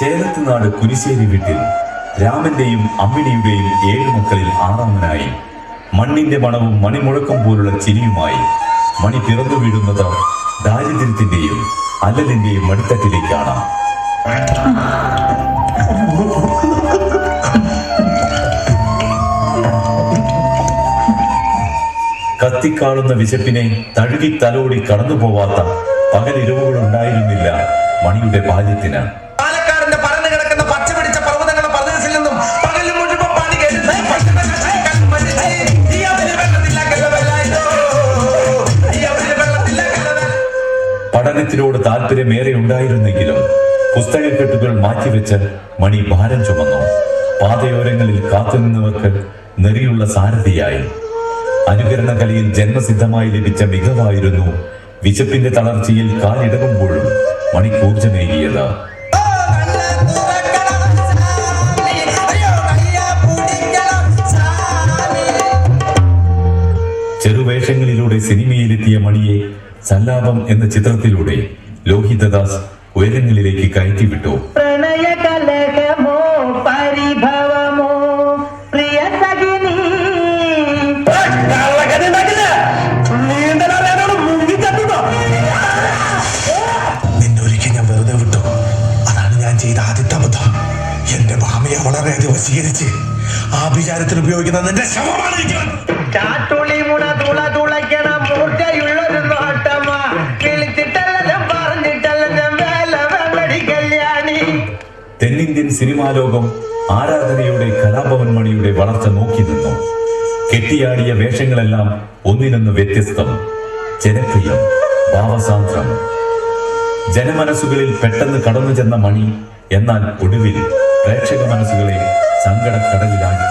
ചേലത്തുനാട് കുരിശ്ശേരി വീട്ടിൽ രാമന്റെയും അമ്മിണിയുടെയും 7 മക്കളിൽ 6ാമനായി മണ്ണിന്റെ മണവും മണിമുഴക്കം പോലുള്ള ചിരിയുമായി മണി പിറന്നു വീഴുന്നത് ദാരിദ്ര്യത്തിന്റെയും അല്ലലിന്റെയും മടിത്തട്ടിലേക്കാണ്. കത്തിക്കാളുന്ന വിശപ്പിനെ തഴുകി തലോടി കടന്നു പോവാത്ത പകലിരവുകളുണ്ടായിരുന്നില്ല മണിയുടെ ബാല്യത്തിന്. പഠനത്തിനോട് താല്പര്യമേറെ ഉണ്ടായിരുന്നെങ്കിലും പുസ്തകക്കെട്ടുകൾ മാറ്റിവെച്ച് മണി ഭാരം ചുമന്നു. പാതയോരങ്ങളിൽ കാത്തുനിന്നവർക്ക് നെറിയുള്ള സാരഥിയായി. അനുകരണ കലയിൽ ജന്മസിദ്ധമായി ലഭിച്ച മികവായിരുന്നു വിശപ്പിന്റെ തളർച്ചയിൽ കാലിടകുമ്പോഴും മണിക്കൂർജമേകിയത്. ചെറുവേഷങ്ങളിലൂടെ സിനിമയിലെത്തിയ മണിയെ സല്ലാപം എന്ന ചിത്രത്തിലൂടെ ലോഹിതദാസ് ഉയരങ്ങളിലേക്ക് കയറ്റിവിട്ടു. നിന്നൊരിക്കൽ ഞാൻ വെറുതെ വിട്ടു. അതാണ് ഞാൻ ചെയ്ത ആദ്യത്തെ അബദ്ധം. എന്റെ ഭാമയെ വളരെയധികം വശീകരിച്ച് ആഭിചാരത്തിൽ ഉപയോഗിക്കുന്ന നിന്റെ ശവമാണ്. തെന്നിന്ത്യൻ സിനിമാ ലോകം ആരാധനയുടെ കലാഭവൻ മണിയുടെ വളർച്ച നോക്കി നിന്നു. കെട്ടിയാടിയ വേഷങ്ങളെല്ലാം ഒന്നിനൊന്ന് വ്യത്യസ്തം, ജനപ്രിയം, ഭാവസാന്ദ്രം. ജനമനസ്സുകളിൽ പെട്ടെന്ന് കടന്നു ചെന്ന മണി എന്നാൽ ഒടുവിൽ പ്രേക്ഷക മനസ്സുകളെ സങ്കടക്കടലിലാക്കി.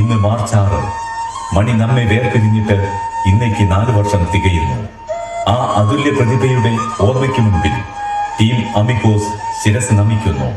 ഇന്ന് മാർച്ച് 6. മണി നമ്മെ വേർപിരിഞ്ഞിട്ട് ഇന്നേക്ക് 4 വർഷം തികയുന്നു. ആ അതുല്യ പ്രതിഭയുടെ ഓർമ്മയ്ക്ക് മുൻപിൽ ടീം അമിക്കോസ് ശിരസ് നമിക്കുന്നു.